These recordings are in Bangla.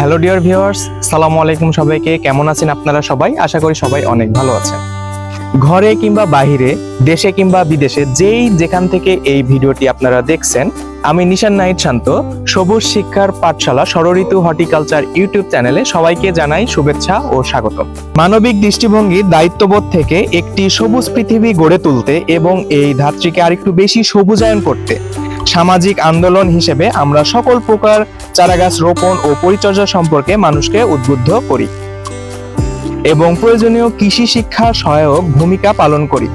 হ্যালো ডিয়ার ভিউয়ার্স, আসসালামু আলাইকুম। সবাইকে কেমন আছেন আপনারা সবাই? আশা করি সবাই অনেক ভালো আছেন। ঘরে কিংবা বাহিরে, দেশে কিংবা বিদেশে, যেখান থেকে এই ভিডিওটি আপনারা দেখছেন, আমি নিশান নাহিদ শান্ত, সবুজ শিক্ষার পাঠশালা ষড়ঋতু হর্টিকালচার ইউটিউব চ্যানেলে সবাইকে জানাই শুভেচ্ছা ও স্বাগত। মানবিক দৃষ্টিভঙ্গির দায়িত্ববোধ থেকে একটি সবুজ পৃথিবী গড়ে তুলতে এবং এই ধাত্রীকে আরেকটু বেশি সবুজায়ন করতে সামাজিক আন্দোলন হিসেবে আমরা সকল প্রকার চারাগাছ রোপণ ও পরিচর্যা সম্পর্কে মানুষকে উদ্বুদ্ধ করি এবং প্রয়োজনীয় কৃষি শিক্ষা সহায়ক ভূমিকা পালন করি।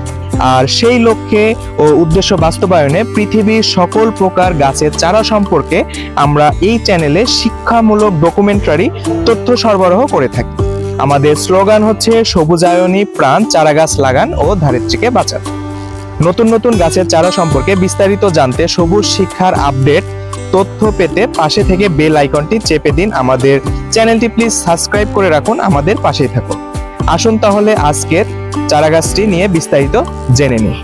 আর সেই লক্ষ্যে ও উদ্দেশ্য বাস্তবায়নে পৃথিবীর সকল প্রকার গাছের চারা সম্পর্কে আমরা এই চ্যানেলে শিক্ষামূলক ডকুমেন্টারি তথ্য সরবরাহ করে থাকি। আমাদের স্লোগান হচ্ছে সবুজায়নী প্রাণ, চারাগাছ লাগান ও ধারিত্রীকে বাঁচান। নতুন নতুন গাছের চারা সম্পর্কে বিস্তারিত জানতে, সবুজ শিক্ষার আপডেট তথ্য পেতে পাশে থেকে বেল আইকনটি চেপে দিন। আমাদের চ্যানেলটি প্লিজ সাবস্ক্রাইব করে রাখুন, আমাদের পাশেই থাকুন। আসুন তাহলে আজকের চারাগাছটি নিয়ে বিস্তারিত জেনে নিই।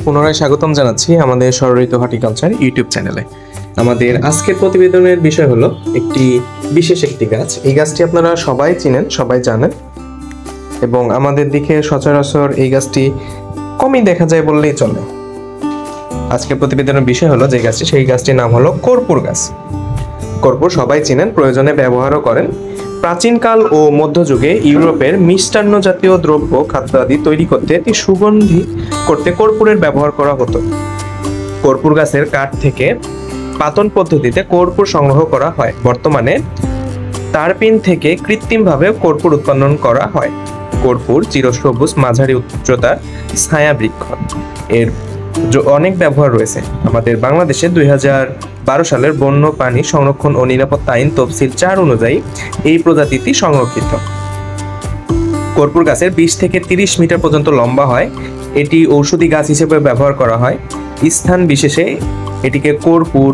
পুনরায় স্বাগতম জানাচ্ছি আমাদের ষড়ঋতু হর্টিকালচার ইউটিউব চ্যানেলে। আমাদের আজকের প্রতিবেদনের বিষয় হলো একটি বিশেষ একটি গাছ। এই গাছটি আপনারা সবাই চিনেন, সবাই জানেন এবং আমাদের দিকে সচরাচর এই গাছটি কমই দেখা যায় বললেই চলে। আজকের প্রতিবেদনের বিষয় হলো যে গাছটি, সেই গাছটির নাম হলো কর্পূর গাছ। কর্পূর সবাই চিনেন, প্রয়োজনে ব্যবহারও করেন। প্রাচীনকাল ও মধ্যযুগে ইউরোপের মিষ্টান্ন জাতীয় দ্রব্য, খাদ্য আদি তৈরি করতে এটি সুগন্ধি করতে কর্পূরের ব্যবহার করা হতো। কর্পূর গাছের কাঠ থেকে পাতন পদ্ধতিতে কর্পূর সংগ্রহ করা হয়। বর্তমানে তারপিন থেকে কৃত্রিমভাবে কর্পূর উৎপাদন করা হয়। কর্পূর চিরসবুজ মাঝারি উচ্চতার ছায়া বৃক্ষ। এর অনেক ব্যবহার রয়েছে। আমাদের বাংলাদেশে 2012 সালের বন্য প্রাণী সংরক্ষণ ও নিরাপত্তা আইন তফসিল 4 অনুযায়ী এই প্রজাতিটি সংরক্ষিত। কর্পূর গাছের 20 থেকে 30 মিটার পর্যন্ত লম্বা হয়। এটি ঔষধি গাছ হিসেবে ব্যবহার করা হয়। স্থান বিশেষে এটিকে কর্পূর,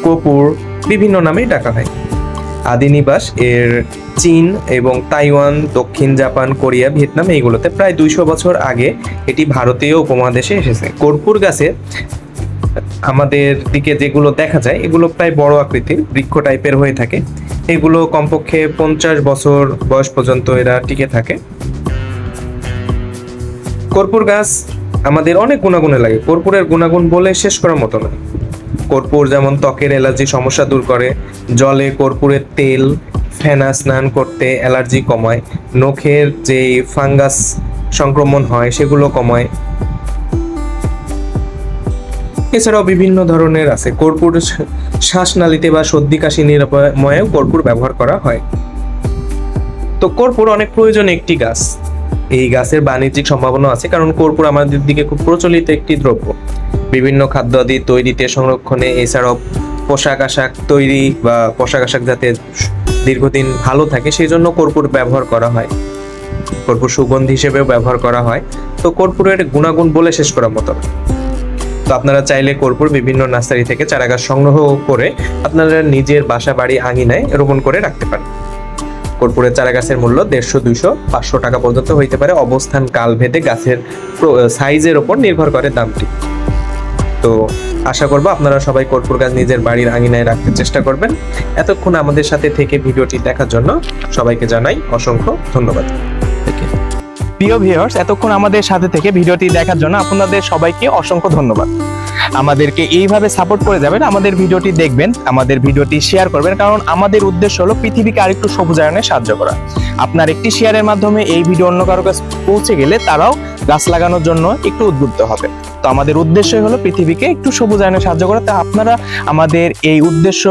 কপুর বিভিন্ন নামেই ডাকা হয়। আদি নিবাস এর চীন এবং তাইওয়ান, দক্ষিণ জাপান, কোরিয়া, ভিয়েতনাম এইগুলোতে। প্রায় 200 বছর আগে এটি ভারতীয় উপমহাদেশে এসেছে। কর্পূর গাছে আমাদের দিকে যেগুলো দেখা যায় এগুলো প্রায় বড় আকৃতির বৃক্ষ টাইপের হয়ে থাকে। এগুলো কমপক্ষে 50 বছর বয়স পর্যন্ত এরা টিকে থাকে। কর্পূর গাছ আমাদের অনেক গুণাগুণে লাগে। কর্পূরের গুণাগুণ বলে শেষ করার মতো নয়। কর্পূর যেমন ত্বকের অ্যালার্জি সমস্যা দূর করে, জলে কর্পূরের তেল ফেনা স্নান করতে অ্যালার্জি কমায়, নখের যে ফাঙ্গাস সংক্রমণ হয় সেগুলো কমায়। এছাড়াও বিভিন্ন ধরনের আছে। কর্পূর শ্বাসনালীতে বা সর্দি কাশি নিরাময়েও কর্পূর ব্যবহার করা হয়। তো কর্পূর অনেক প্রয়োজনীয় একটি গাছ। এই গাছের বাণিজ্যিক সম্ভাবনা আছে, কারণ কর্পূর আমাদের দিকে খুব প্রচলিত একটি দ্রব্য। বিভিন্ন খাদ্য আদি তৈরিতে, সংরক্ষণে, এছাড়াও পোশাক আশাক তৈরি বা পোশাক আশাক যাতে দীর্ঘদিন ভালো থাকে সেই জন্য কর্পূর ব্যবহার করা হয়। কর্পূর সুগন্ধি হিসেবেও ব্যবহার করা হয়। তো কর্পূরের গুণাগুণ বলে শেষ করার মতো। তো আপনারা চাইলে কর্পূর বিভিন্ন নার্সারি থেকে চারাগাছ সংগ্রহ করে আপনারা নিজের বাসা বাড়ি আঙিনায় রোপণ করে রাখতে পারেন। কর্পূরের চারাগাছের মূল্য 150, 200, 500 টাকা পর্যন্ত হইতে পারে। অবস্থান কাল ভেদে গাছের সাইজের উপর নির্ভর করে দামটি। তো আশা করবো আপনারা সবাই কর্পূর গাছ নিজের বাড়ির আঙিনায় রাখতে চেষ্টা করবেন। এতক্ষণ আমাদের সাথে থেকে ভিডিওটি দেখার জন্য সবাইকে জানাই অসংখ্য ধন্যবাদ। প্রিয় ভিউয়ার্স, এতক্ষণ আমাদের সাথে থেকে ভিডিওটি দেখার জন্য আপনাদের সবাইকে অসংখ্য ধন্যবাদ। আমাদেরকে এইভাবে সাপোর্ট করে যাবেন, আমাদের ভিডিওটি দেখবেন, আমাদের ভিডিওটি শেয়ার করবেন, কারণ আমাদের উদ্দেশ্য হলো পৃথিবীকে আরেকটু সবুজায়নে সাহায্য করা। আপনার একটি শেয়ারের মাধ্যমে এই ভিডিও অন্য কারো কাছে পৌঁছে গেলে তারাও গাছ লাগানোর জন্য একটু উদ্বুদ্ধ হবে। তো আমাদের উদ্দেশ্যই হলো পৃথিবীকে একটু সবুজায়নে সাহায্য করা। তা আপনারা আমাদের এই উদ্দেশ্য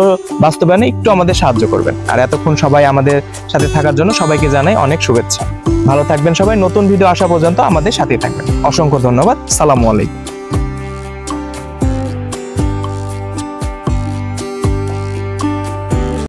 বাস্তবায়নে একটু আমাদের সাহায্য করবেন। আর এতক্ষণ সবাই আমাদের সাথে থাকার জন্য সবাইকে জানাই অনেক শুভেচ্ছা। ভালো থাকবেন সবাই। নতুন ভিডিও আসা পর্যন্ত আমাদের সাথেই থাকবেন। অসংখ্য ধন্যবাদ। সালামু আলাইকুম।